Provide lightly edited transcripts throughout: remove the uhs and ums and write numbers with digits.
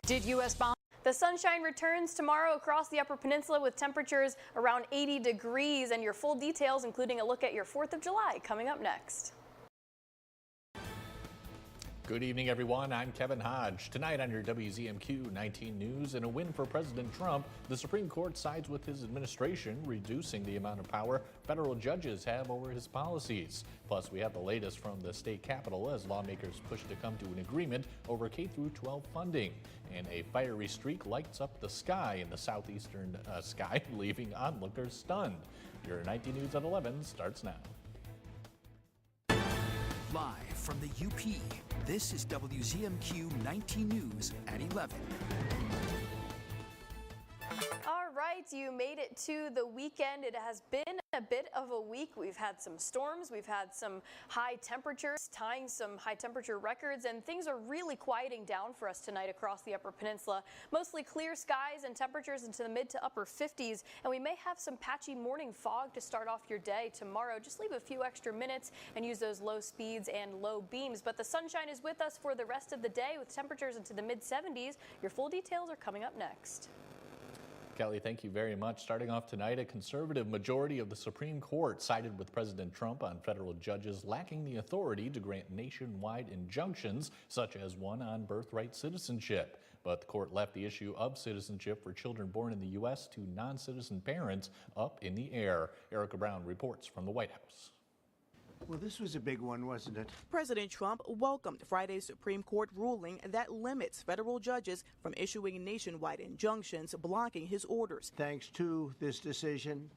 Did U.S. bomb? The sunshine returns tomorrow across the Upper Peninsula with temperatures around 80 degrees, and your full details, including a look at your 4th of July, coming up next. Good evening, everyone. I'm Kevin Hodge. Tonight on your WZMQ 19 News, in a win for President Trump, the Supreme Court sides with his administration, reducing the amount of power federal judges have over his policies. Plus, we have the latest from the state capitol as lawmakers push to come to an agreement over K-12 funding. And a fiery streak lights up the sky in the southeastern sky, leaving onlookers stunned. Your 19 News at 11 starts now. Live from the UP, this is WZMQ 19 News at 11. All right, you made it to the weekend. It has been a bit of a week. We've had some storms, we've had some high temperatures, tying some high temperature records, and things are really quieting down for us tonight across the Upper Peninsula. Mostly clear skies and temperatures into the mid to upper 50s, and we may have some patchy morning fog to start off your day tomorrow. Just leave a few extra minutes and use those low speeds and low beams. But the sunshine is with us for the rest of the day with temperatures into the mid 70s. Your full details are coming up next. Kelly, thank you very much. Starting off tonight, a conservative majority of the Supreme Court sided with President Trump on federal judges lacking the authority to grant nationwide injunctions, such as one on birthright citizenship. But the court left the issue of citizenship for children born in the U.S. to non-citizen parents up in the air. Erica Brown reports from the White House. Well, this was a big one, wasn't it? President Trump welcomed Friday's Supreme Court ruling that limits federal judges from issuing nationwide injunctions blocking his orders. Thanks to this decision,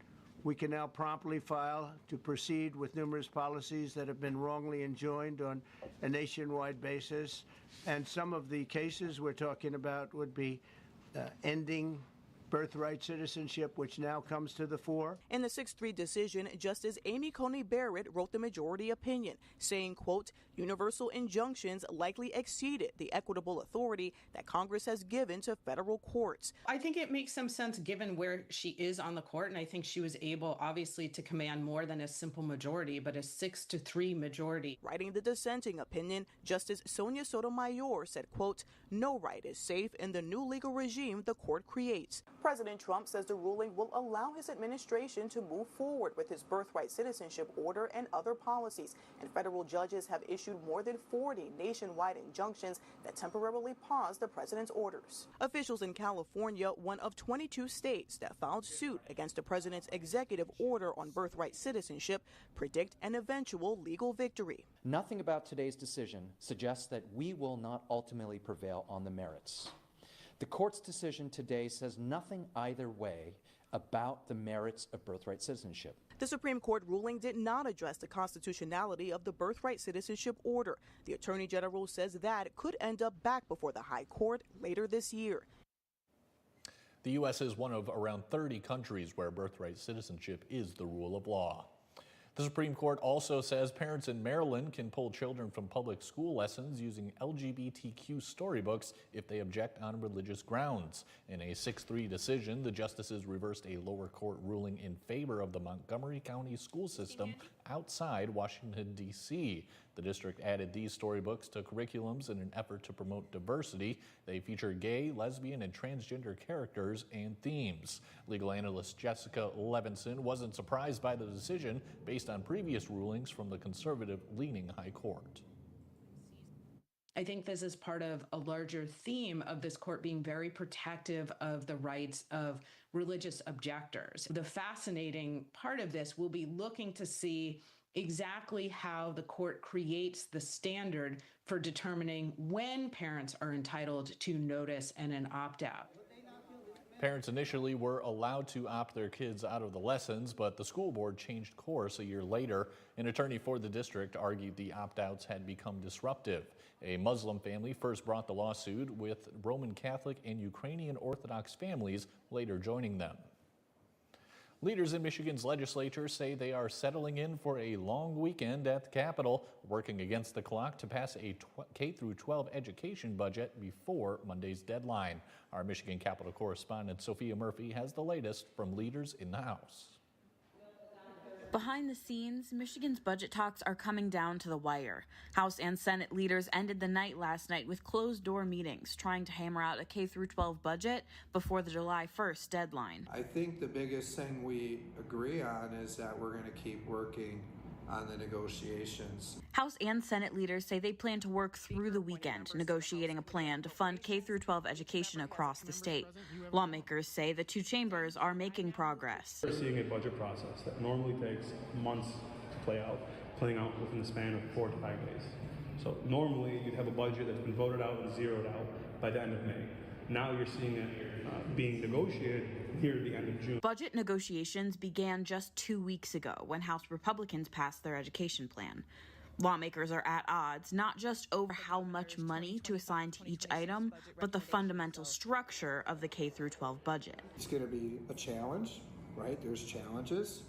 we can now promptly file to proceed with numerous policies that have been wrongly enjoined on a nationwide basis. And some of the cases we're talking about would be ending birthright citizenship, which now comes to the fore. In the 6-3 decision, Justice Amy Coney Barrett wrote the majority opinion, saying, quote, universal injunctions likely exceeded the equitable authority that Congress has given to federal courts. I think it makes some sense given where she is on the court, and I think she was able, obviously, to command more than a simple majority, but a 6-3 majority. Writing the dissenting opinion, Justice Sonia Sotomayor said, quote, no right is safe in the new legal regime the court creates. President Trump says the ruling will allow his administration to move forward with his birthright citizenship order and other policies, and federal judges have issued more than 40 nationwide injunctions that temporarily pause the president's orders. Officials in California, one of 22 states that filed suit against the president's executive order on birthright citizenship, predict an eventual legal victory. Nothing about today's decision suggests that we will not ultimately prevail on the merits. The court's decision today says nothing either way about the merits of birthright citizenship. The Supreme Court ruling did not address the constitutionality of the birthright citizenship order. The Attorney General says that could end up back before the High Court later this year. The U.S. is one of around 30 countries where birthright citizenship is the rule of law. The Supreme Court also says parents in Maryland can pull children from public school lessons using LGBTQ storybooks if they object on religious grounds. In a 6-3 decision, the justices reversed a lower court ruling in favor of the Montgomery County school system outside Washington, D.C. The district added these storybooks to curriculums in an effort to promote diversity. They feature gay, lesbian, and transgender characters and themes. Legal analyst Jessica Levinson wasn't surprised by the decision based on previous rulings from the conservative-leaning High Court. I think this is part of a larger theme of this court being very protective of the rights of religious objectors. The fascinating part of this will be looking to see exactly how the court creates the standard for determining when parents are entitled to notice and an opt-out. Parents initially were allowed to opt their kids out of the lessons, but the school board changed course a year later. An attorney for the district argued the opt-outs had become disruptive. A Muslim family first brought the lawsuit, with Roman Catholic and Ukrainian Orthodox families later joining them. Leaders in Michigan's legislature say they are settling in for a long weekend at the Capitol, working against the clock to pass a K-12 education budget before Monday's deadline. Our Michigan Capitol correspondent Sophia Murphy has the latest from leaders in the House. Behind the scenes, Michigan's budget talks are coming down to the wire. House and Senate leaders ended the night last night with closed-door meetings, trying to hammer out a K-12 budget before the July 1st deadline. I think the biggest thing we agree on is that we're going to keep working on the negotiations. House and Senate leaders say they plan to work through the weekend, negotiating a plan to fund K-12 education across the state. Lawmakers say the two chambers are making progress. We're seeing a budget process that normally takes months to playing out within the span of 4 to 5 days. So normally you'd have a budget that's been voted out and zeroed out by the end of May. Now you're seeing it being negotiated here at the end of June. Budget negotiations began just 2 weeks ago when House Republicans passed their education plan. Lawmakers are at odds, not just over how much money to assign to each item, but the fundamental structure of the K-12 budget. It's going to be a challenge, right? There's challenges,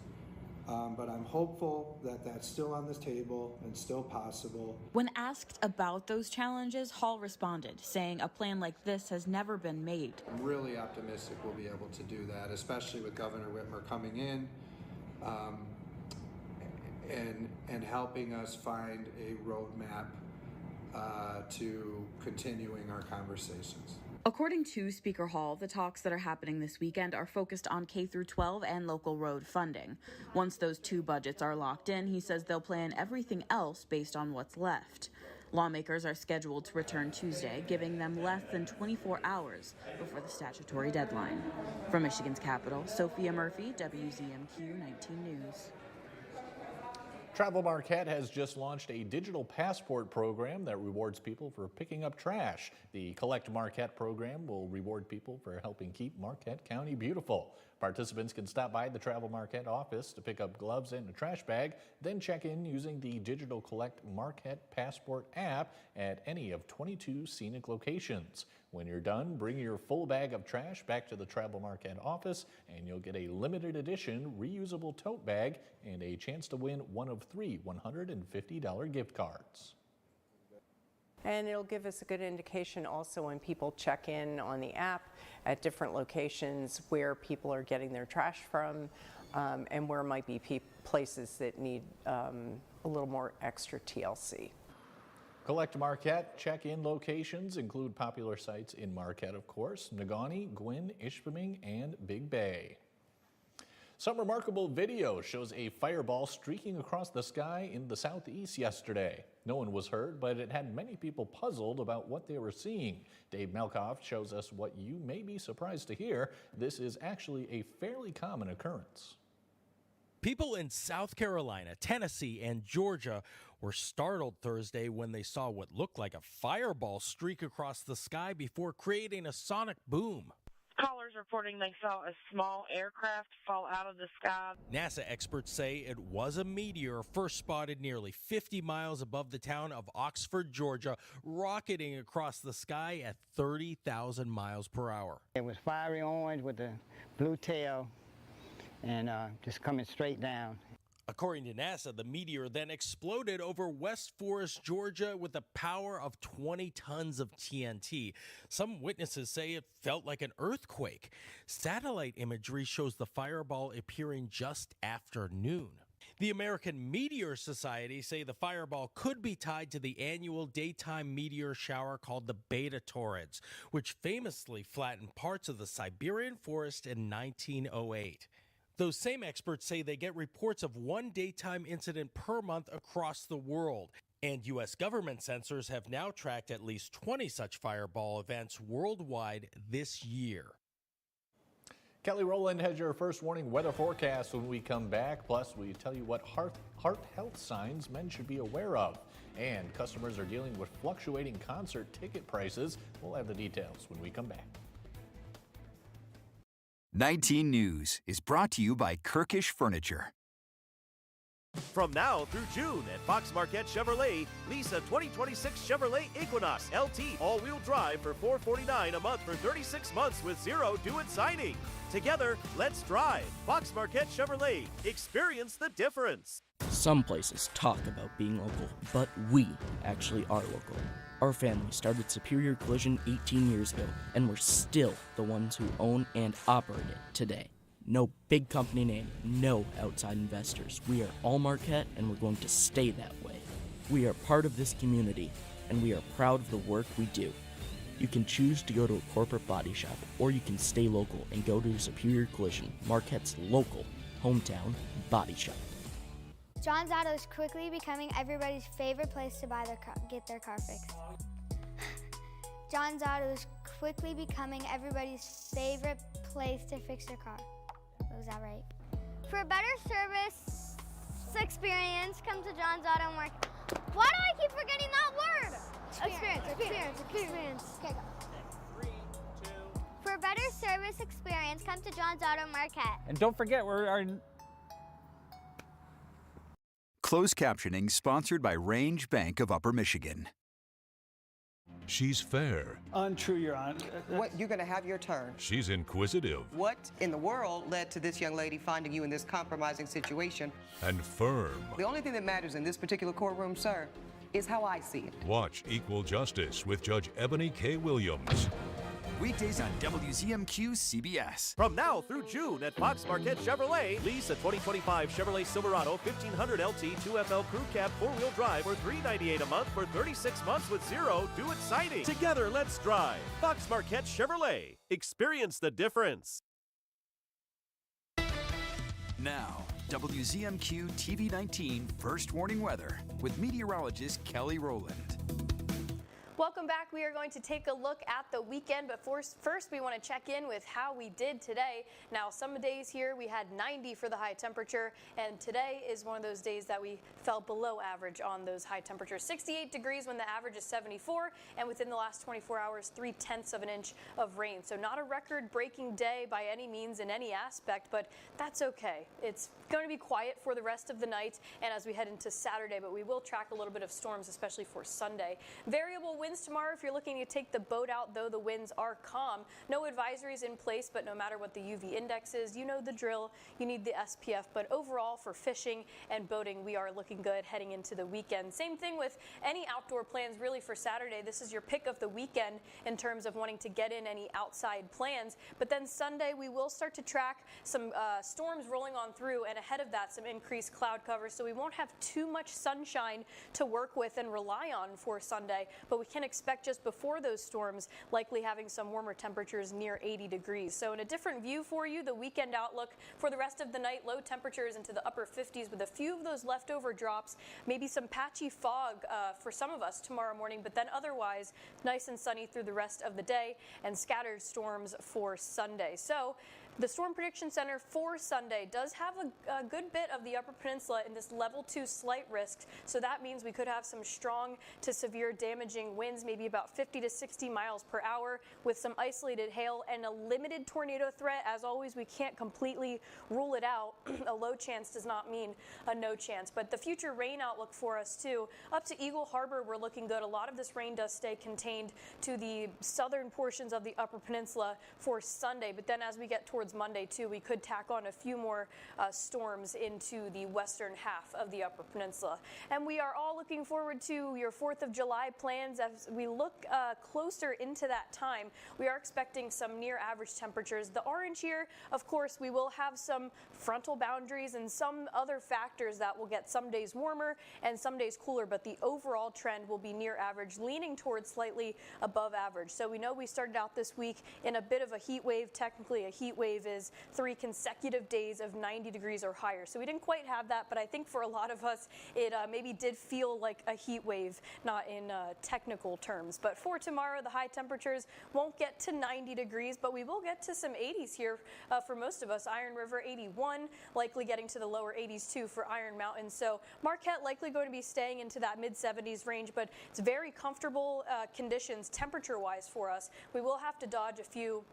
but I'm hopeful that that's still on the table and still possible. When asked about those challenges, Hall responded, saying a plan like this has never been made. I'm really optimistic we'll be able to do that, especially with Governor Whitmer coming in and helping us find a roadmap to continuing our conversations. According to Speaker Hall, the talks that are happening this weekend are focused on K-12 and local road funding. Once those two budgets are locked in, he says they'll plan everything else based on what's left. Lawmakers are scheduled to return Tuesday, giving them less than 24 hours before the statutory deadline. From Michigan's capital, Sophia Murphy, WZMQ 19 News. Travel Marquette has just launched a digital passport program that rewards people for picking up trash. The Collect Marquette program will reward people for helping keep Marquette County beautiful. Participants can stop by the Travel Marquette office to pick up gloves and a trash bag, then check in using the digital Collect Marquette Passport app at any of 22 scenic locations. When you're done, bring your full bag of trash back to the Travel Marquette office and you'll get a limited edition reusable tote bag and a chance to win one of 3 $150 gift cards. And it'll give us a good indication also when people check in on the app at different locations where people are getting their trash from and where might be places that need a little more extra TLC. Collect Marquette check-in locations include popular sites in Marquette, of course, Negaunee, Gwinn, Ishpeming, and Big Bay. Some remarkable video shows a fireball streaking across the sky in the southeast yesterday. No one was hurt, but it had many people puzzled about what they were seeing. Dave Melkoff shows us what you may be surprised to hear. This is actually a fairly common occurrence. People in South Carolina, Tennessee, and Georgia were startled Thursday when they saw what looked like a fireball streak across the sky before creating a sonic boom. Callers reporting they saw a small aircraft fall out of the sky. NASA experts say it was a meteor first spotted nearly 50 miles above the town of Oxford, Georgia, rocketing across the sky at 30,000 miles per hour. It was fiery orange with a blue tail and just coming straight down. According to NASA, the meteor then exploded over West Forest, Georgia, with the power of 20 tons of TNT. Some witnesses say it felt like an earthquake. Satellite imagery shows the fireball appearing just after noon. The American Meteor Society say the fireball could be tied to the annual daytime meteor shower called the Beta Torrids, which famously flattened parts of the Siberian forest in 1908. Those same experts say they get reports of one daytime incident per month across the world. And U.S. government sensors have now tracked at least 20 such fireball events worldwide this year. Kelly Rowland has your first warning weather forecast when we come back. Plus, we tell you what heart health signs men should be aware of. And customers are dealing with fluctuating concert ticket prices. We'll have the details when we come back. 19 News is brought to you by Kirkish Furniture. From now through June at Fox Marquette Chevrolet, lease a 2026 Chevrolet Equinox LT all-wheel drive for $449 a month for 36 months with zero due at signing. Together, let's drive. Fox Marquette Chevrolet. Experience the difference. Some places talk about being local, but we actually are local. Our family started Superior Collision 18 years ago, and we're still the ones who own and operate it today. No big company name, no outside investors. We are all Marquette, and we're going to stay that way. We are part of this community, and we are proud of the work we do. You can choose to go to a corporate body shop, or you can stay local and go to Superior Collision, Marquette's local hometown body shop. John's Auto is quickly becoming everybody's favorite place to get their car fixed. John's Auto is quickly becoming everybody's favorite place to fix their car. Was that right? For a better service experience, come to John's Auto Market. Why do I keep forgetting that word? Experience. Okay, go. 3, 2. For a better service experience, come to John's Auto Market. And don't forget, Closed captioning sponsored by Range Bank of Upper Michigan. She's fair. Untrue, Your Honor. What, you're going to have your turn. She's inquisitive. What in the world led to this young lady finding you in this compromising situation? And firm. The only thing that matters in this particular courtroom, sir, is how I see it. Watch Equal Justice with Judge Ebony K. Williams. Weekdays on WZMQ CBS. From now through June at Fox Marquette Chevrolet, lease a 2025 Chevrolet Silverado 1500 LT 2FL Crew Cab 4-wheel drive for $398 a month for 36 months with zero due at signing. Together, let's drive. Fox Marquette Chevrolet. Experience the difference. Now, WZMQ TV 19 First Warning Weather with meteorologist Kelly Rowland. Welcome back. We are going to take a look at the weekend, but first we want to check in with how we did today. Now, some days here we had 90 for the high temperature, and today is one of those days that we fell below average on those high temperatures. 68 degrees when the average is 74, and within the last 24 hours, 0.3 of an inch of rain. So not a record-breaking day by any means in any aspect, but that's okay. It's going to be quiet for the rest of the night and as we head into Saturday, but we will track a little bit of storms, especially for Sunday. Variable winds tomorrow if you're looking to take the boat out, though the winds are calm. No advisories in place, but no matter what the UV index is, you know the drill. You need the SPF, but overall for fishing and boating, we are looking good heading into the weekend. Same thing with any outdoor plans really for Saturday. This is your pick of the weekend in terms of wanting to get in any outside plans. But then Sunday, we will start to track some storms rolling on through, and ahead of that, some increased cloud cover. So we won't have too much sunshine to work with and rely on for Sunday, but we can expect just before those storms likely having some warmer temperatures near 80 degrees. So in a different view for you, the weekend outlook for the rest of the night, low temperatures into the upper 50s with a few of those leftover drops, maybe some patchy fog for some of us tomorrow morning, but then otherwise nice and sunny through the rest of the day and scattered storms for Sunday. So the Storm Prediction Center for Sunday does have a good bit of the Upper Peninsula in this level 2 slight risk. So that means we could have some strong to severe damaging winds, maybe about 50 to 60 miles per hour with some isolated hail and a limited tornado threat. As always, we can't completely rule it out. A low chance does not mean a no chance. But the future rain outlook for us too, up to Eagle Harbor, we're looking good. A lot of this rain does stay contained to the southern portions of the Upper Peninsula for Sunday. But then as we get towards Monday too, we could tack on a few more storms into the western half of the Upper Peninsula. And we are all looking forward to your 4th of July plans. As we look closer into that time, we are expecting some near average temperatures. The orange here, of course, we will have some frontal boundaries and some other factors that will get some days warmer and some days cooler, but the overall trend will be near average, leaning towards slightly above average. So we know we started out this week in a bit of a heat wave. Technically, a heat wave is 3 consecutive days of 90 degrees or higher. So we didn't quite have that, but I think for a lot of us, it maybe did feel like a heat wave, not in technical terms. But for tomorrow, the high temperatures won't get to 90 degrees, but we will get to some 80s here for most of us. Iron River 81, likely getting to the lower 80s too for Iron Mountain. So Marquette likely going to be staying into that mid 70s range, but it's very comfortable conditions temperature-wise for us. We will have to dodge a few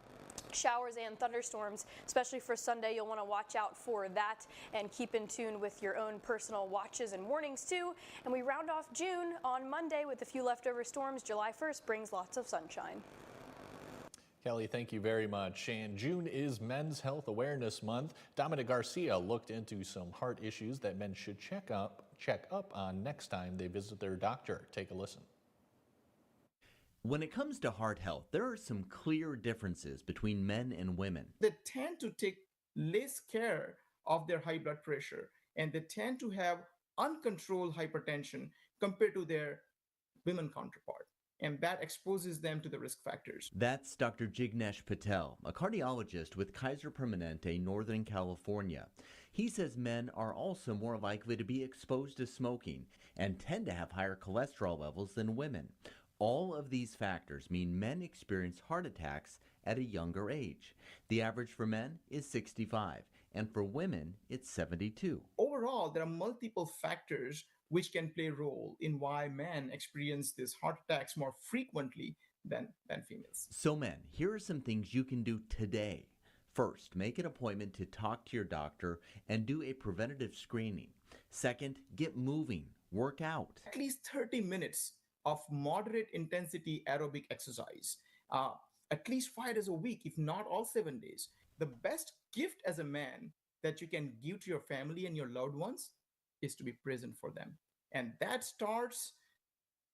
showers and thunderstorms, especially for Sunday. You'll want to watch out for that and keep in tune with your own personal watches and warnings too. And we round off June on Monday with a few leftover storms. July 1st brings lots of sunshine. Kelly, thank you very much. And June is Men's Health Awareness Month. Dominic Garcia looked into some heart issues that men should check up on next time they visit their doctor. Take a listen. When it comes to heart health, there are some clear differences between men and women. They tend to take less care of their high blood pressure, and they tend to have uncontrolled hypertension compared to their women counterpart. And that exposes them to the risk factors. That's Dr. Jignesh Patel, a cardiologist with Kaiser Permanente, Northern California. He says men are also more likely to be exposed to smoking and tend to have higher cholesterol levels than women. All of these factors mean men experience heart attacks at a younger age. The average for men is 65, and for women, it's 72. Overall, there are multiple factors which can play a role in why men experience these heart attacks more frequently than females. So men, here are some things you can do today. First, make an appointment to talk to your doctor and do a preventative screening. Second, get moving, work out. At least 30 minutes of moderate intensity aerobic exercise, at least 5 days a week, if not all 7 days. The best gift as a man that you can give to your family and your loved ones is to be present for them. And that starts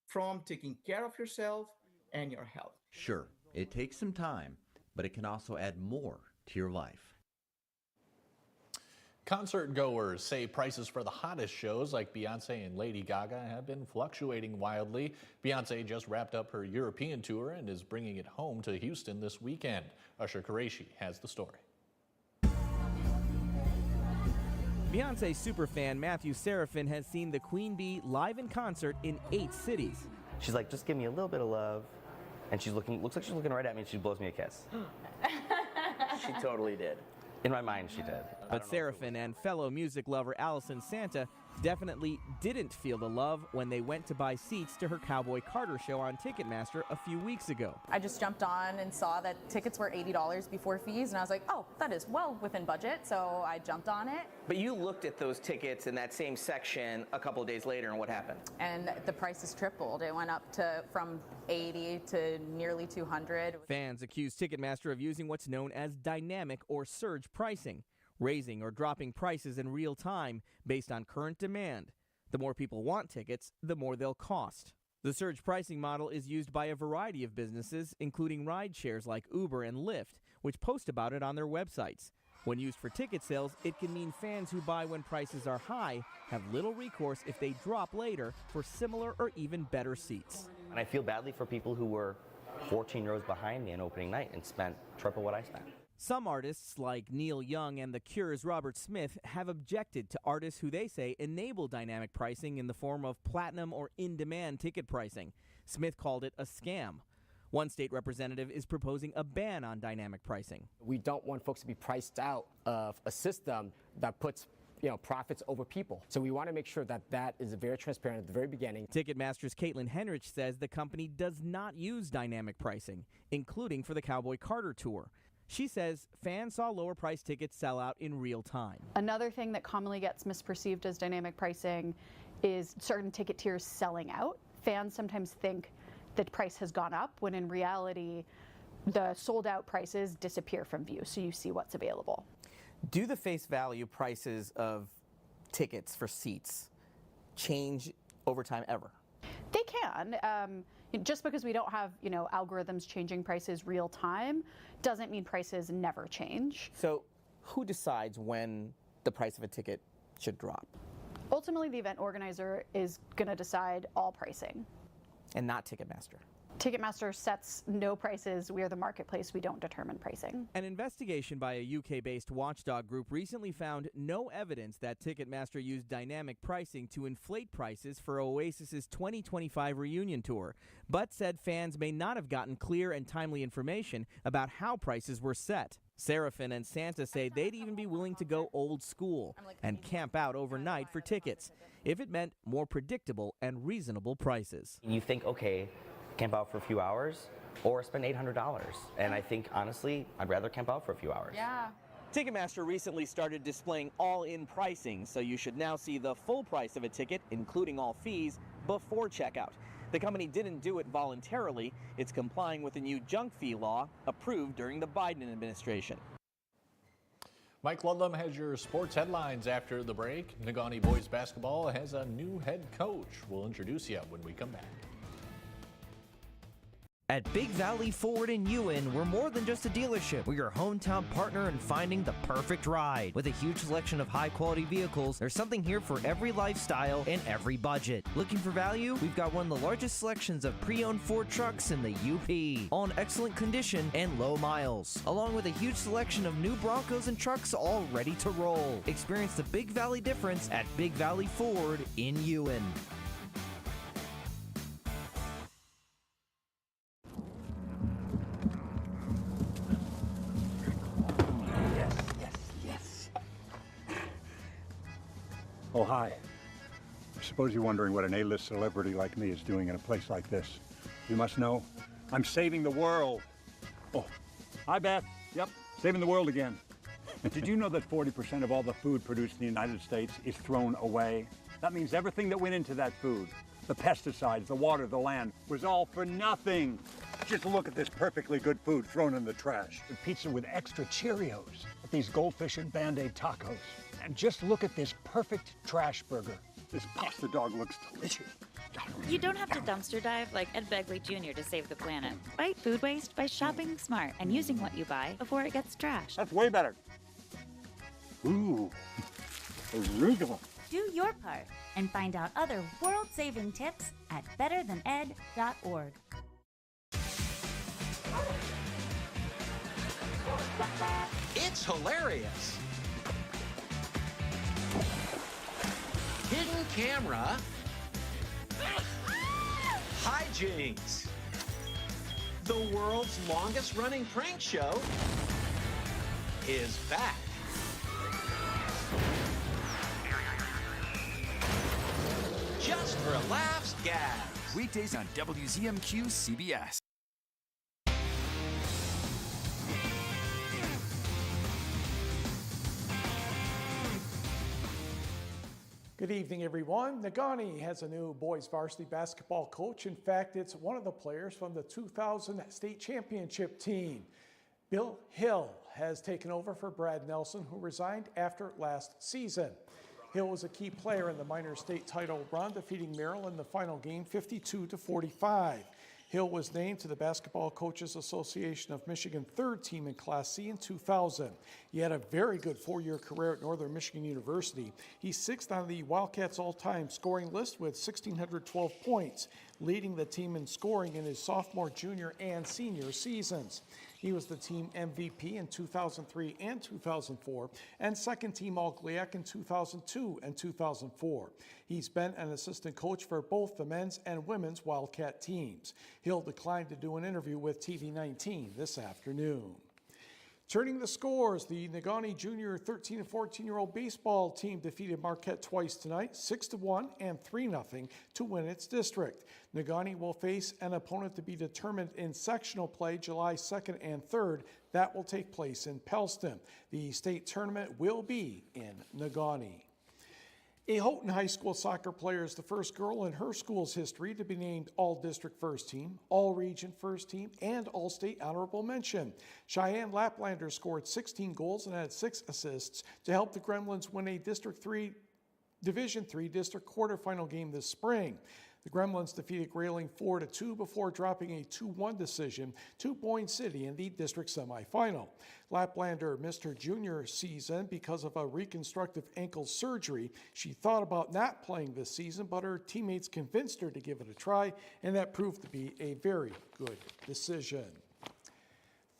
from taking care of yourself and your health. Sure, it takes some time, but it can also add more to your life. Concert goers say prices for the hottest shows like Beyonce and Lady Gaga have been fluctuating wildly. Beyonce just wrapped up her European tour and is bringing it home to Houston this weekend. Usher Qureshi has the story. Beyonce superfan Matthew Serafin has seen the Queen Bee live in concert in 8 cities. She's like, just give me a little bit of love. And looks like she's looking right at me and she blows me a kiss. She totally did. In my mind, she did. But Serafin and fellow music lover Allison Santa definitely didn't feel the love when they went to buy seats to her Cowboy Carter show on Ticketmaster a few weeks ago. I just jumped on and saw that tickets were $80 before fees, and I was like, oh, that is well within budget, so I jumped on it. But you looked at those tickets in that same section a couple of days later, and what happened? And the prices tripled. It went up from 80 to nearly 200. Fans accuse Ticketmaster of using what's known as dynamic or surge pricing, raising or dropping prices in real time based on current demand. The more people want tickets, the more they'll cost. The surge pricing model is used by a variety of businesses, including ride shares like Uber and Lyft, which post about it on their websites. When used for ticket sales, it can mean fans who buy when prices are high have little recourse if they drop later for similar or even better seats. And I feel badly for people who were 14 rows behind me on opening night and spent triple what I spent. Some artists, like Neil Young and The Cure's Robert Smith, have objected to artists who they say enable dynamic pricing in the form of platinum or in-demand ticket pricing. Smith called it a scam. One state representative is proposing a ban on dynamic pricing. We don't want folks to be priced out of a system that puts profits over people. So we want to make sure that that is very transparent at the very beginning. Ticketmaster's Caitlin Henrich says the company does not use dynamic pricing, including for the Cowboy Carter tour. She says fans saw lower price tickets sell out in real time. Another thing that commonly gets misperceived as dynamic pricing is certain ticket tiers selling out. Fans sometimes think that price has gone up when in reality the sold out prices disappear from view, so you see what's available. Do the face value prices of tickets for seats change over time ever? They can. Just because we don't have, algorithms changing prices real time doesn't mean prices never change. So who decides when the price of a ticket should drop? Ultimately, the event organizer is going to decide all pricing. And not Ticketmaster? Ticketmaster sets no prices. We are the marketplace. We don't determine pricing. An investigation by a UK-based watchdog group recently found no evidence that Ticketmaster used dynamic pricing to inflate prices for Oasis's 2025 reunion tour, but said fans may not have gotten clear and timely information about how prices were set. Serafin and Santa say they'd even be willing to go old school and camp out overnight for tickets if it meant more predictable and reasonable prices. You think, okay, camp out for a few hours or spend $800. And I think, honestly, I'd rather camp out for a few hours. Yeah. Ticketmaster recently started displaying all-in pricing, so you should now see the full price of a ticket, including all fees, before checkout. The company didn't do it voluntarily. It's complying with a new junk fee law approved during the Biden administration. Mike Ludlam has your sports headlines after the break. Negaunee boys basketball has a new head coach. We'll introduce you when we come back. At Big Valley Ford in Ewan, we're more than just a dealership. We're your hometown partner in finding the perfect ride. With a huge selection of high-quality vehicles, there's something here for every lifestyle and every budget. Looking for value? We've got one of the largest selections of pre-owned Ford trucks in the UP, all in excellent condition and low miles, along with a huge selection of new Broncos and trucks all ready to roll. Experience the Big Valley difference at Big Valley Ford in Ewan. Oh, hi. I suppose you're wondering what an A-list celebrity like me is doing in a place like this. You must know, I'm saving the world. Oh, hi, Beth. Yep, saving the world again. Did you know that 40% of all the food produced in the United States is thrown away? That means everything that went into that food, the pesticides, the water, the land, was all for nothing. Just look at this perfectly good food thrown in the trash. The pizza with extra Cheerios, these goldfish and Band-Aid tacos. And just look at this perfect trash burger. This pasta dog looks delicious. You don't have to dumpster dive like Ed Begley Jr. to save the planet. Fight food waste by shopping smart and using what you buy before it gets trashed. That's way better. Ooh, arugula. Do your part and find out other world-saving tips at betterthaned.org. It's hilarious. Hidden camera. Hijinks. The world's longest running prank show is back. Just for laughs, gags. Weekdays on WZMQ CBS. Good evening, everyone. Negaunee has a new boys varsity basketball coach. In fact, it's one of the players from the 2000 state championship team. Bill Hill has taken over for Brad Nelson, who resigned after last season. Hill was a key player in the minor state title run, defeating Merrill in the final game 52-45. Hill was named to the Basketball Coaches Association of Michigan third team in Class C in 2000. He had a very good four-year career at Northern Michigan University. He's sixth on the Wildcats all-time scoring list with 1,612 points, leading the team in scoring in his sophomore, junior, and senior seasons. He was the team MVP in 2003 and 2004, and second-team All-GLIAC in 2002 and 2004. He's been an assistant coach for both the men's and women's Wildcat teams. He'll decline to do an interview with TV 19 this afternoon. Turning the scores, the Negaunee Junior 13 and 14-year-old baseball team defeated Marquette twice tonight, 6-1 and 3-0 to win its district. Negaunee will face an opponent to be determined in sectional play July 2nd and 3rd. That will take place in Pellston. The state tournament will be in Negaunee. A Houghton High School soccer player is the first girl in her school's history to be named All-District First Team, All-Region First Team, and All-State Honorable Mention. Cheyenne Laplander scored 16 goals and had 6 assists to help the Gremlins win a Division III district quarterfinal game this spring. The Gremlins defeated Grayling 4-2 before dropping a 2-1 decision to Boyne City in the district semifinal. Laplander missed her junior season because of a reconstructive ankle surgery. She thought about not playing this season, but her teammates convinced her to give it a try, and that proved to be a very good decision.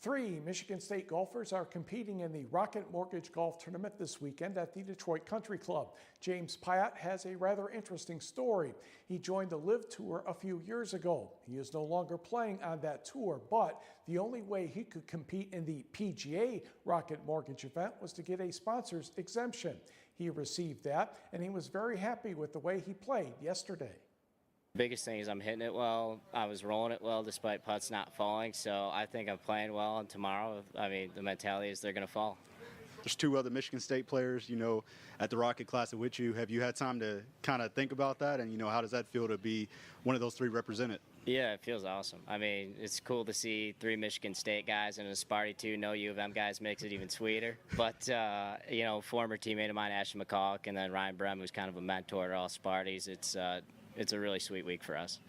3 Michigan State golfers are competing in the Rocket Mortgage Golf Tournament this weekend at the Detroit Country Club. James Pyatt has a rather interesting story. He joined the LIV Tour a few years ago. He is no longer playing on that tour, but the only way he could compete in the PGA Rocket Mortgage event was to get a sponsor's exemption. He received that, and he was very happy with the way he played yesterday. Biggest thing is I'm hitting it well. I was rolling it well despite putts not falling, so I think I'm playing well. And tomorrow, I mean, the mentality is they're going to fall. There's 2 other Michigan State players, at the Rocket Classic with you. Have you had time to kind of think about that? And, how does that feel to be one of those 3 represented? Yeah, it feels awesome. I mean, it's cool to see 3 Michigan State guys and a Sparty 2, no U of M guys makes it even sweeter. But, former teammate of mine, Ashton McCulloch, and then Ryan Brem, who's kind of a mentor to all Sparties. It's a really sweet week for us.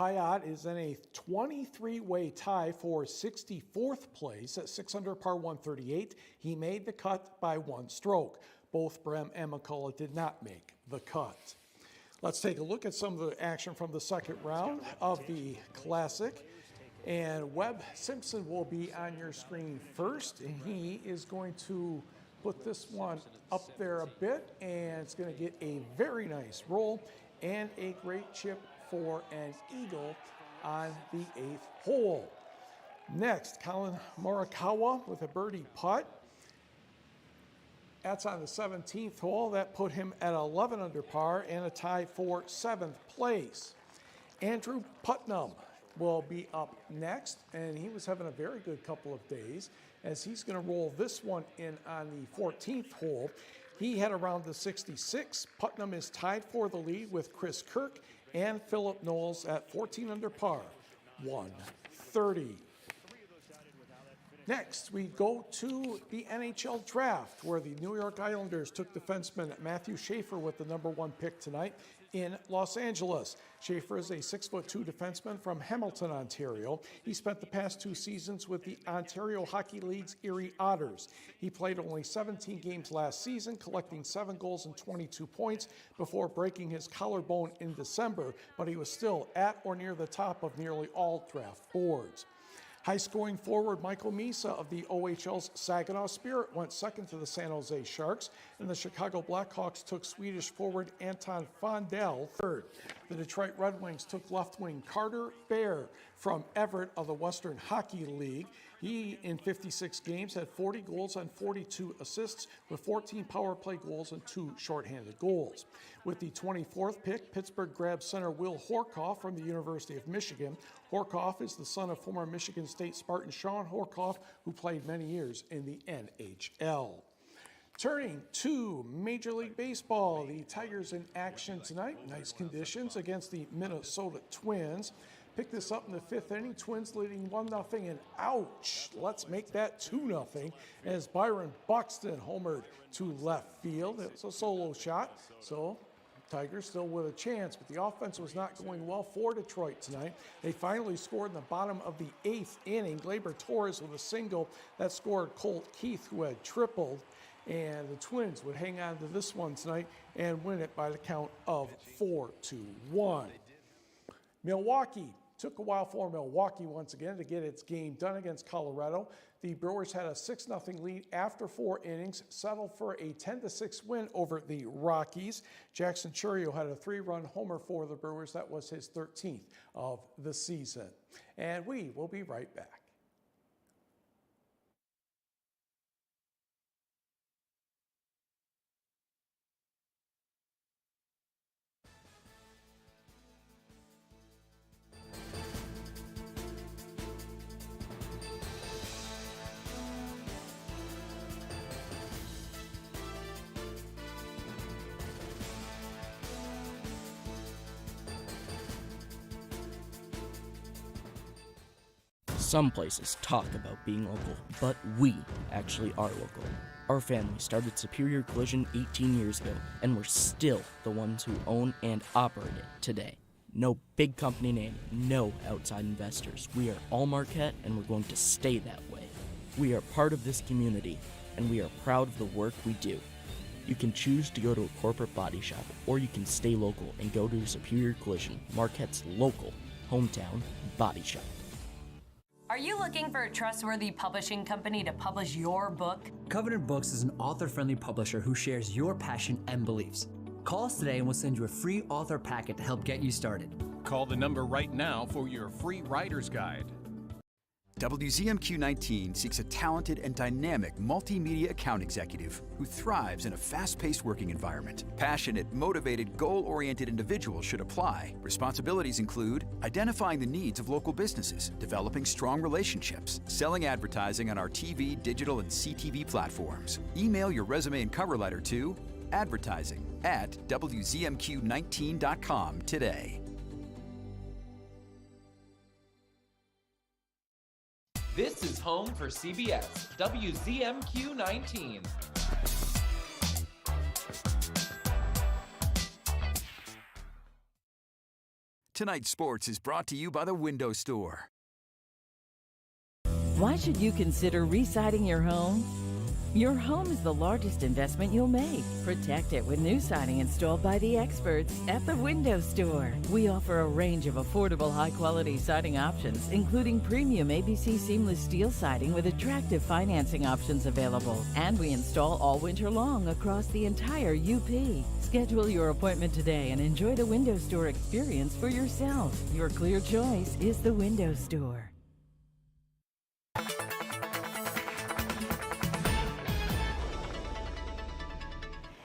Payat is in a 23-way tie for 64th place at 6 under par 138. He made the cut by 1 stroke. Both Brem and McCullough did not make the cut. Let's take a look at some of the action from the second round of the Classic. And Webb Simpson will be on your screen first, and he is going to put this one up there a bit, and it's going to get a very nice roll and a great chip for an eagle on the 8th hole. Next, Colin Morikawa with a birdie putt. That's on the 17th hole. That put him at 11 under par and a tie for 7th place. Andrew Putnam will be up next, and he was having a very good couple of days as he's going to roll this one in on the 14th hole. He had around the 66. Putnam is tied for the lead with Chris Kirk and Philip Knowles at 14 under par, 130. Next, we go to the NHL draft, where the New York Islanders took defenseman Matthew Schaefer with the #1 pick tonight in Los Angeles. Schaefer is a 6'2" defenseman from Hamilton, Ontario. He spent the past 2 seasons with the Ontario Hockey League's Erie Otters. He played only 17 games last season, collecting 7 goals and 22 points before breaking his collarbone in December, but he was still at or near the top of nearly all draft boards. High-scoring forward Michael Misa of the OHL's Saginaw Spirit went second to the San Jose Sharks, and the Chicago Blackhawks took Swedish forward Anton Fondell third. The Detroit Red Wings took left wing Carter Bear from Everett of the Western Hockey League. He, in 56 games, had 40 goals and 42 assists with 14 power play goals and 2 shorthanded goals. With the 24th pick, Pittsburgh grabbed center Will Horkoff from the University of Michigan. Horkoff is the son of former Michigan State Spartan Sean Horkoff, who played many years in the NHL. Turning to Major League Baseball, the Tigers in action tonight. Nice conditions against the Minnesota Twins. Pick this up in the 5th inning. Twins leading 1-0, and ouch, let's make that 2-0 as Byron Buxton homered to left field. It was a solo shot, so Tigers still with a chance, but the offense was not going well for Detroit tonight. They finally scored in the bottom of the 8th inning. Gleyber Torres with a single that scored Colt Keith, who had tripled, and the Twins would hang on to this one tonight and win it by the count of 4-1. Milwaukee. Took a while for Milwaukee once again to get its game done against Colorado. The Brewers had a 6-0 lead after 4 innings, settled for a 10-6 win over the Rockies. Jackson Chourio had a 3-run homer for the Brewers. That was his 13th of the season. And we will be right back. Some places talk about being local, but we actually are local. Our family started Superior Collision 18 years ago, and we're still the ones who own and operate it today. No big company name, no outside investors. We are all Marquette, and we're going to stay that way. We are part of this community, and we are proud of the work we do. You can choose to go to a corporate body shop, or you can stay local and go to Superior Collision, Marquette's local, hometown body shop. Are you looking for a trustworthy publishing company to publish your book? Covenant Books is an author-friendly publisher who shares your passion and beliefs. Call us today and we'll send you a free author packet to help get you started. Call the number right now for your free writer's guide. WZMQ 19 seeks a talented and dynamic multimedia account executive who thrives in a fast-paced working environment. Passionate, motivated, goal-oriented individuals should apply. Responsibilities include identifying the needs of local businesses, developing strong relationships, selling advertising on our TV, digital, and CTV platforms. Email your resume and cover letter to advertising@WZMQ19.com today. This is home for CBS, WZMQ 19. Tonight's sports is brought to you by the Window Store. Why should you consider re-siding your home? Your home is the largest investment you'll make. Protect it with new siding installed by the experts at the Window Store. We offer a range of affordable, high-quality siding options, including premium ABC seamless steel siding with attractive financing options available. And we install all winter long across the entire UP. Schedule your appointment today and enjoy the Window Store experience for yourself. Your clear choice is the Window Store.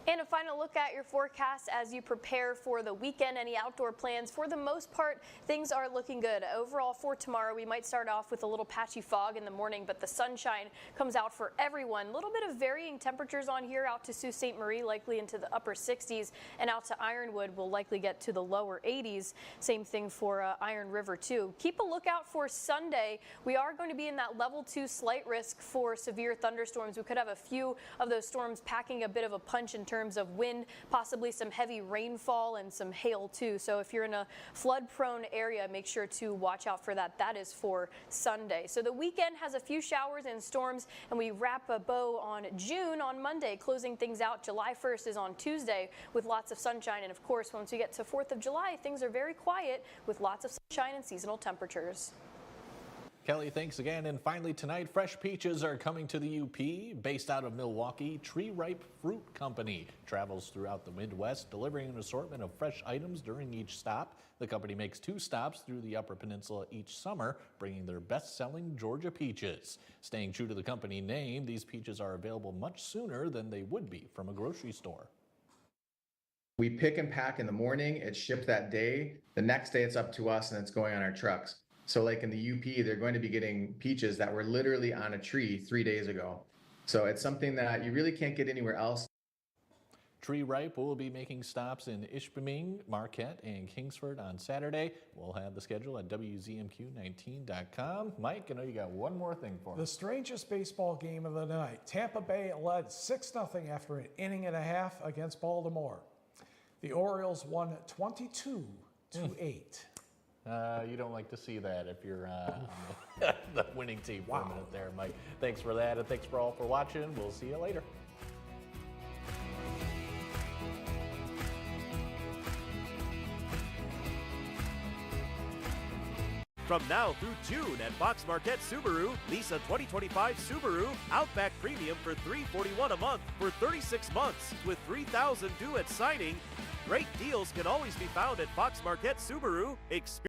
And a final look at your forecast as you prepare for the weekend. Any outdoor plans? For the most part, things are looking good. Overall, for tomorrow, we might start off with a little patchy fog in the morning, but the sunshine comes out for everyone. A little bit of varying temperatures on here out to Sault Ste. Marie, likely into the upper 60s, and out to Ironwood, we'll likely get to the lower 80s. Same thing for Iron River, too. Keep a lookout for Sunday. We are going to be in that level 2 slight risk for severe thunderstorms. We could have a few of those storms packing a bit of a punch in terms of wind, possibly some heavy rainfall and some hail too. So if you're in a flood-prone area, make sure to watch out for that. That is for Sunday. So the weekend has a few showers and storms, and we wrap a bow on June on Monday, closing things out. July 1st is on Tuesday with lots of sunshine. And of course, once we get to 4th of July, things are very quiet with lots of sunshine and seasonal temperatures. Kelly, thanks again. And finally tonight, fresh peaches are coming to the UP. Based out of Milwaukee, Tree Ripe Fruit Company travels throughout the Midwest, delivering an assortment of fresh items during each stop. The company makes 2 stops through the Upper Peninsula each summer, bringing their best-selling Georgia peaches. Staying true to the company name, these peaches are available much sooner than they would be from a grocery store. We pick and pack in the morning, it's shipped that day. The next day it's up to us and it's going on our trucks. So like in the UP, they're going to be getting peaches that were literally on a tree 3 days ago. So it's something that you really can't get anywhere else. Tree Ripe will be making stops in Ishpeming, Marquette, and Kingsford on Saturday. We'll have the schedule at WZMQ19.com. Mike, I know you got one more thing for us. The strangest baseball game of the night. Tampa Bay led 6-0 after an inning and a half against Baltimore. The Orioles won 22-8. You don't like to see that if you're on the winning team for a minute there, Mike. Thanks for that, and thanks for all for watching. We'll see you later. From now through June at Fox Marquette Subaru, lease a 2025 Subaru Outback Premium for $341 a month for 36 months with $3,000 due at signing. Great deals can always be found at Fox Marquette Subaru.